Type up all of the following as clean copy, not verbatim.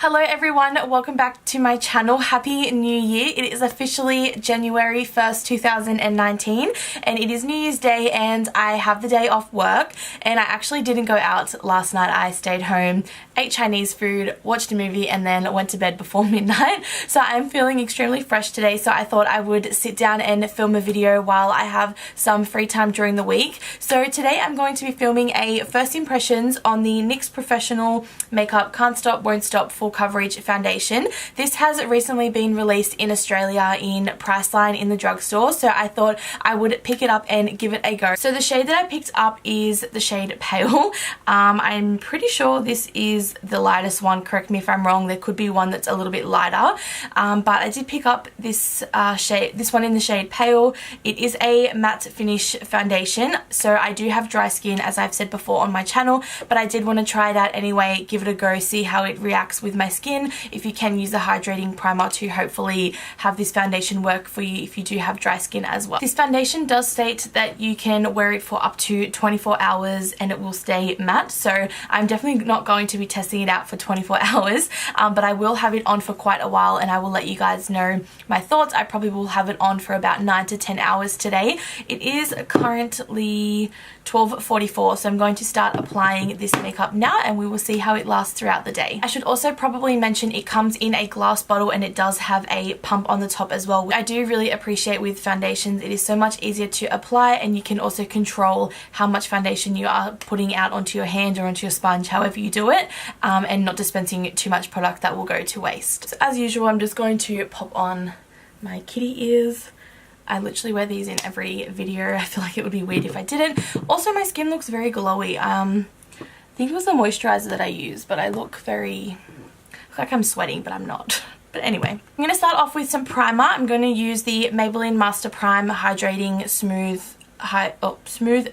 Hello everyone, welcome back to my channel. Happy New Year. It is officially January 1st, 2019 and it is New Year's Day and I have the day off work and I actually didn't go out last night. I stayed home, ate Chinese food, watched a movie and then went to bed before midnight. So I'm feeling extremely fresh today, so I thought I would sit down and film a video while I have some free time during the week. So today I'm going to be filming a first impressions on the NYX Professional Makeup Can't Stop, Won't Stop Full Coverage Foundation. This has recently been released in Australia in Priceline in the drugstore, so I thought I would pick it up and give it a go. So the shade that I picked up is the shade Pale. I'm pretty sure this is the lightest one, correct me if I'm wrong, there could be one that's a little bit lighter, but I did pick up this this one in the shade Pale. It is a matte finish foundation, so I do have dry skin as I've said before on my channel, but I did want to try it out anyway, give it a go, see how it reacts with my skin. If you can use a hydrating primer to hopefully have this foundation work for you if you do have dry skin as well. This foundation does state that you can wear it for up to 24 hours and it will stay matte, so I'm definitely not going to be testing it out for 24 hours, but I will have it on for quite a while and I will let you guys know my thoughts. I probably will have it on for about 9 to 10 hours today. It is currently 12:44, so I'm going to start applying this makeup now and we will see how it lasts throughout the day. I should also probably mention it comes in a glass bottle and it does have a pump on the top as well. I do really appreciate with foundations, it is so much easier to apply and you can also control how much foundation you are putting out onto your hand or onto your sponge, however you do it, and not dispensing too much product that will go to waste. So as usual, I'm just going to pop on my kitty ears. I literally wear these in every video. I feel like it would be weird if I didn't. Also, my skin looks very glowy. I think it was the moisturizer that I used, but I look like I'm sweating, but I'm not. But anyway, I'm going to start off with some primer. I'm going to use the Maybelline Master Prime Hydrating Smooth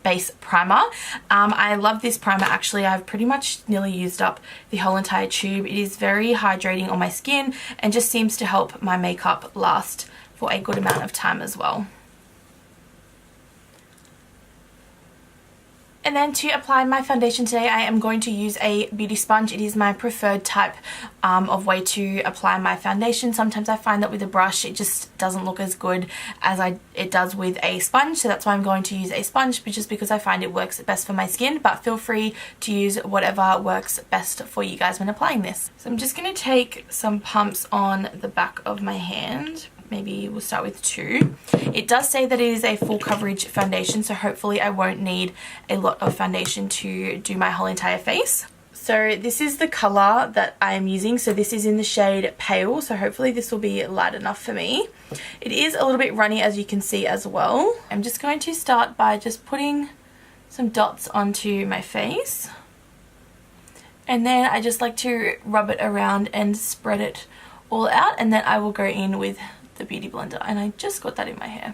Base Primer. I love this primer actually. I've pretty much nearly used up the whole entire tube. It is very hydrating on my skin and just seems to help my makeup last for a good amount of time as well. And then to apply my foundation today, I am going to use a beauty sponge. It is my preferred type of way to apply my foundation. Sometimes I find that with a brush it just doesn't look as good as it does with a sponge, so that's why I'm going to use a sponge, just because I find it works best for my skin, but feel free to use whatever works best for you guys when applying this. So I'm just going to take some pumps on the back of my hand. Maybe we'll start with 2. It does say that it is a full coverage foundation, so hopefully I won't need a lot of foundation to do my whole entire face. So this is the colour that I am using. So this is in the shade Pale, so hopefully this will be light enough for me. It is a little bit runny as you can see as well. I'm just going to start by just putting some dots onto my face. And then I just like to rub it around and spread it all out, and then I will go in with the beauty blender, and I just got that in my hair.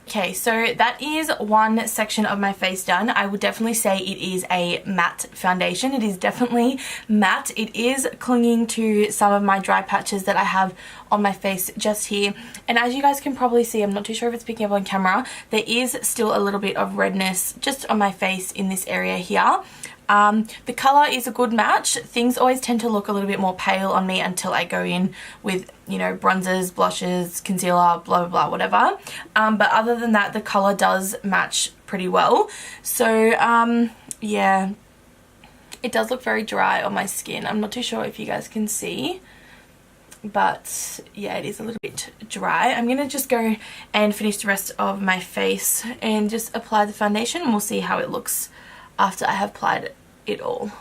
Okay, so that is one section of my face done. I would definitely say it is a matte foundation. It is definitely matte. It is clinging to some of my dry patches that I have on my face just here. And as you guys can probably see, I'm not too sure if it's picking up on camera, there is still a little bit of redness just on my face in this area here. The colour is a good match. Things always tend to look a little bit more pale on me until I go in with, you know, bronzers, blushes, concealer, blah blah blah, whatever. But other than that, the colour does match pretty well. So yeah, it does look very dry on my skin. I'm not too sure if you guys can see, but yeah, it is a little bit dry. I'm gonna just go and finish the rest of my face and just apply the foundation, and we'll see how it looks after I have applied it all.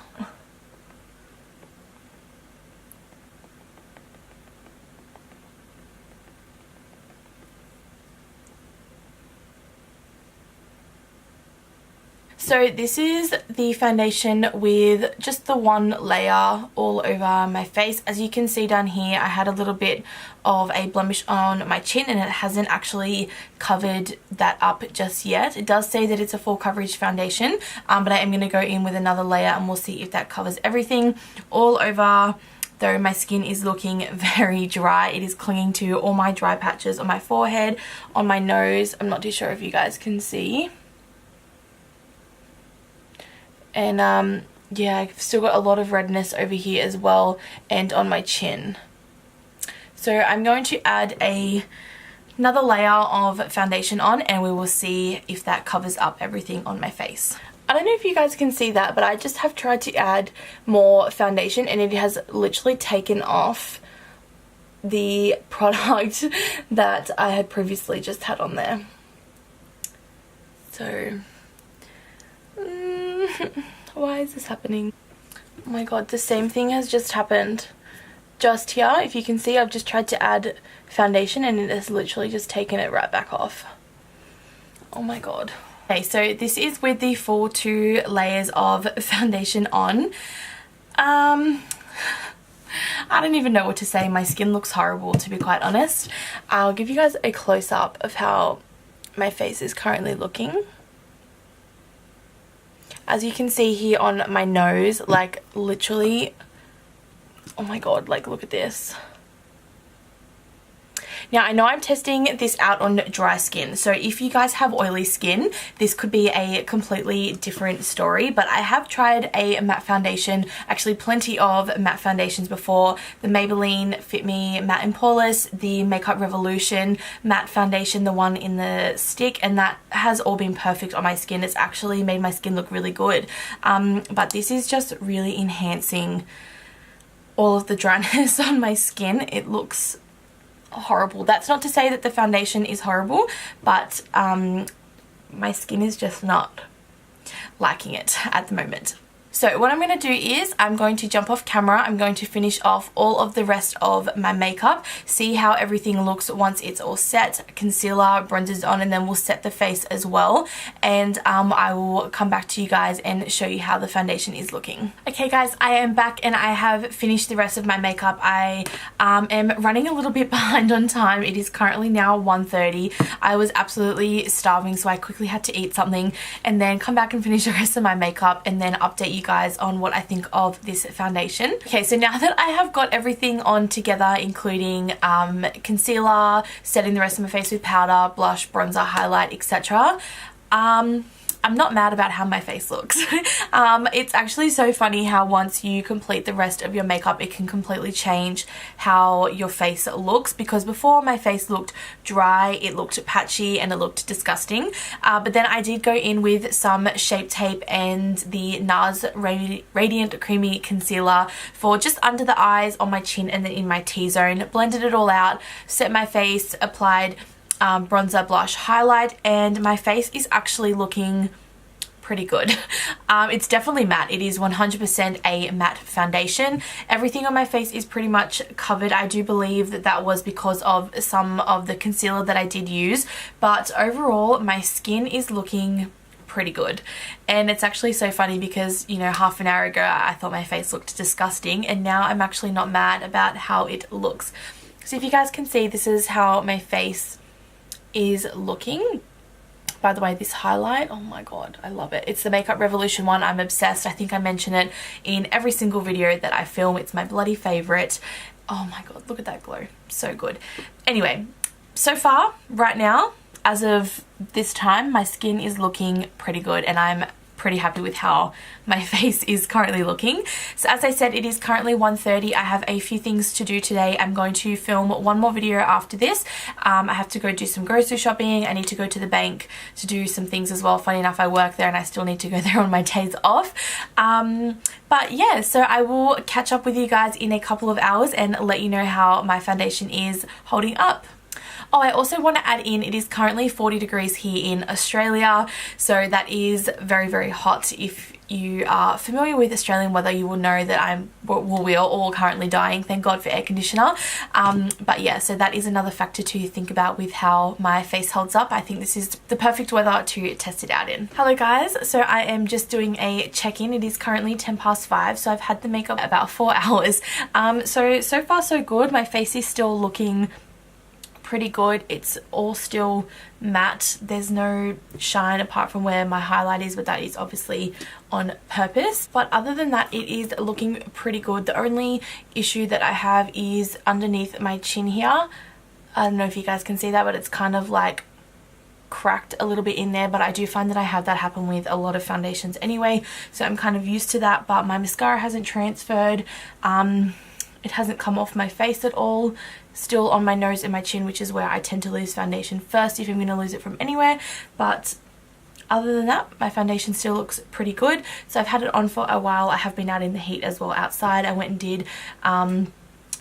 So this is the foundation with just the one layer all over my face. As you can see down here, I had a little bit of a blemish on my chin and it hasn't actually covered that up just yet. It does say that it's a full coverage foundation, but I am going to go in with another layer and we'll see if that covers everything all over. Though my skin is looking very dry, it is clinging to all my dry patches on my forehead, on my nose. I'm not too sure if you guys can see. And yeah, I've still got a lot of redness over here as well, and on my chin. So I'm going to add another layer of foundation on, and we will see if that covers up everything on my face. I don't know if you guys can see that, but I just have tried to add more foundation and it has literally taken off the product that I had previously just had on there. So why is this happening? Oh my god, the same thing has just happened just here. If you can see, I've just tried to add foundation and it has literally just taken it right back off. Oh my god. Okay, so this is with the full 2 layers of foundation on. I don't even know what to say. My skin looks horrible, to be quite honest. I'll give you guys a close-up of how my face is currently looking. As you can see here on my nose, like literally, oh my god, like look at this. Now, I know I'm testing this out on dry skin, so if you guys have oily skin, this could be a completely different story, but I have tried a matte foundation, actually plenty of matte foundations before, the Maybelline Fit Me Matte and Poreless, the Makeup Revolution matte foundation, the one in the stick, and that has all been perfect on my skin. It's actually made my skin look really good, but this is just really enhancing all of the dryness on my skin. It looks horrible. That's not to say that the foundation is horrible, but my skin is just not liking it at the moment. So what I'm going to do is I'm going to jump off camera. I'm going to finish off all of the rest of my makeup, see how everything looks once it's all set, concealer, bronzers on, and then we'll set the face as well. And I will come back to you guys and show you how the foundation is looking. Okay guys, I am back and I have finished the rest of my makeup. I am running a little bit behind on time. It is currently now 1:30. I was absolutely starving, so I quickly had to eat something and then come back and finish the rest of my makeup and then update you guys on what I think of this foundation. Okay, so now that I have got everything on together, including concealer, setting the rest of my face with powder, blush, bronzer, highlight, etc., I'm not mad about how my face looks. It's actually so funny how once you complete the rest of your makeup, it can completely change how your face looks, because before my face looked dry, it looked patchy and it looked disgusting. But then I did go in with some Shape Tape and the NARS Radiant Creamy Concealer for just under the eyes, on my chin, and then in my T-zone. Blended it all out, set my face, applied bronzer, blush, highlight, and my face is actually looking pretty good. It's definitely matte. It is 100% a matte foundation. Everything on my face is pretty much covered. I do believe that that was because of some of the concealer that I did use, but overall my skin is looking pretty good. And it's actually so funny because, you know, half an hour ago I thought my face looked disgusting, and now I'm actually not mad about how it looks. So if you guys can see, this is how my face is looking. By the way, this highlight, oh my god, I love it. It's the Makeup Revolution one. I'm obsessed. I think I mention it in every single video that I film. It's my bloody favorite. Oh my god, look at that glow. So good. Anyway, so far, right now, as of this time, my skin is looking pretty good, and I'm pretty happy with how my face is currently looking. So as I said, it is currently 1:30. I have a few things to do today. I'm going to film one more video after this. I have to go do some grocery shopping. I need to go to the bank to do some things as well. Funny enough, I work there and I still need to go there on my days off. But yeah, so I will catch up with you guys in a couple of hours and let you know how my foundation is holding up. Oh, I also want to add in, it is currently 40 degrees here in Australia, so that is very, very hot. If you are familiar with Australian weather, you will know that we are all currently dying, thank God for air conditioner. But yeah, so that is another factor to think about with how my face holds up. I think this is the perfect weather to test it out in. Hello guys, so I am just doing a check-in. It is currently 5:10, so I've had the makeup about 4 hours. So far so good. My face is still looking pretty good. It's all still matte. There's no shine apart from where my highlight is, but that is obviously on purpose. But other than that, it is looking pretty good. The only issue that I have is underneath my chin here. I don't know if you guys can see that, but it's kind of like cracked a little bit in there, but I do find that I have that happen with a lot of foundations anyway, so I'm kind of used to that. But my mascara hasn't transferred, it hasn't come off my face at all, still on my nose and my chin, which is where I tend to lose foundation first if I'm going to lose it from anywhere. But other than that, my foundation still looks pretty good. So I've had it on for a while. I have been out in the heat as well outside. I went and did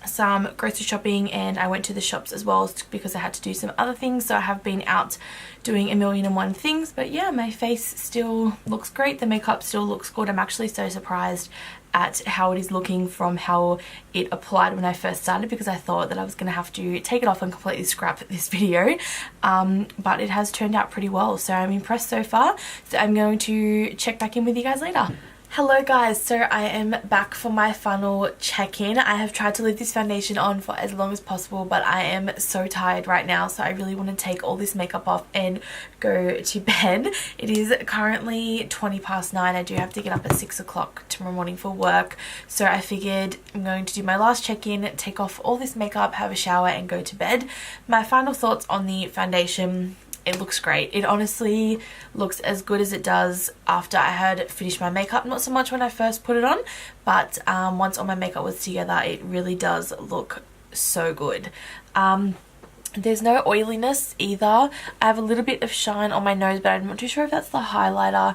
some grocery shopping, and I went to the shops as well because I had to do some other things. So I have been out doing 1,000,001 things. But yeah, my face still looks great. The makeup still looks good. I'm actually so surprised at how it is looking from how it applied when I first started, because I thought that I was going to have to take it off and completely scrap this video, but it has turned out pretty well, so I'm impressed so far. So I'm going to check back in with you guys later. Hello guys, so I am back for my final check-in. I have tried to leave this foundation on for as long as possible, but I am so tired right now, so I really want to take all this makeup off and go to bed. It is currently 9:20. I do have to get up at 6 o'clock tomorrow morning for work, so I figured I'm going to do my last check-in, take off all this makeup, have a shower and go to bed. My final thoughts on the foundation: it looks great. It honestly looks as good as it does after I had finished my makeup. Not so much when I first put it on, but once all my makeup was together, it really does look so good. There's no oiliness either. I have a little bit of shine on my nose, but I'm not too sure if that's the highlighter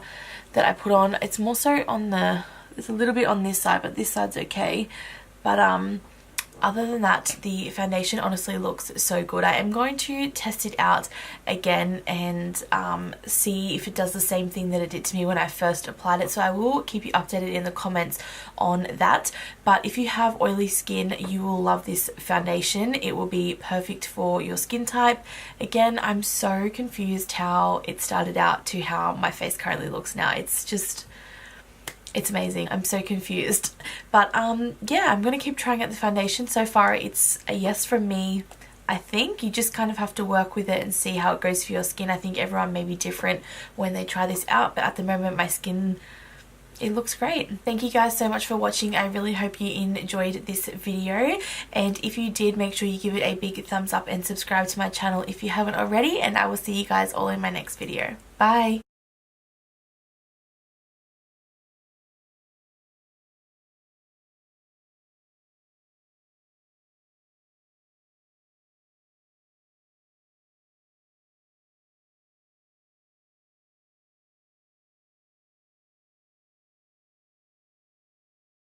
that I put on. It's more so on there's a little bit on this side, but this side's okay. But other than that, the foundation honestly looks so good. I am going to test it out again and see if it does the same thing that it did to me when I first applied it. So I will keep you updated in the comments on that. But if you have oily skin, you will love this foundation. It will be perfect for your skin type. Again, I'm so confused how it started out to how my face currently looks now. It's amazing. I'm so confused. But yeah, I'm going to keep trying out the foundation. So far it's a yes from me. I think you just kind of have to work with it and see how it goes for your skin. I think everyone may be different when they try this out, but at the moment my skin, it looks great. Thank you guys so much for watching. I really hope you enjoyed this video, and if you did, make sure you give it a big thumbs up and subscribe to my channel if you haven't already, and I will see you guys all in my next video. Bye!